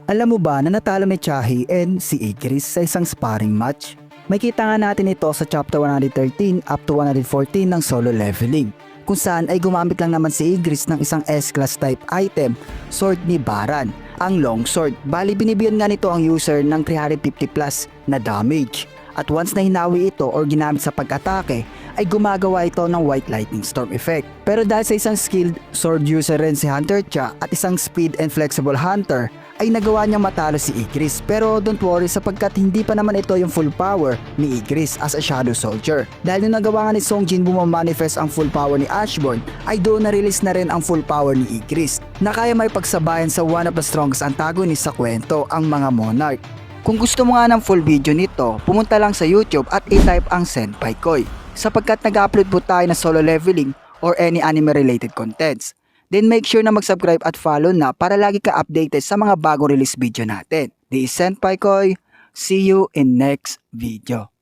Alam mo ba na natalo ni Chahi and si Igris sa isang sparring match? May kita nga natin ito sa chapter 113 up to 114 ng solo leveling, kung saan ay gumamit lang naman si Igris ng isang S-class type item, sword ni Baran, ang long sword. Bali binibigyan nga nito ang user ng 350 plus na damage. At once na hinawi ito or ginamit sa pag-atake, ay gumagawa ito ng White Lightning Storm effect. Pero dahil sa isang skilled sword user rin si Hunter Cha at isang speed and flexible hunter, ay nagawa niyang matalo si Igris. Pero don't worry sapagkat hindi pa naman ito yung full power ni Igris as a Shadow Soldier. Dahil nung nagawa nga ni Songjin bumamanifest ang full power ni Ashborn, ay doon na-release na rin ang full power ni Igris na kaya may pagsabayan sa one of the strongest antagonists sa kwento, ang mga Monarch. Kung gusto mo nga ng full video nito, pumunta lang sa YouTube at i-type ang Senpai Koi sapagkat nag-upload po tayo na solo leveling or any anime related contents. Then make sure na mag-subscribe at follow na para lagi ka updated sa mga bagong release video natin. This is Senpai Koi. See you in next video.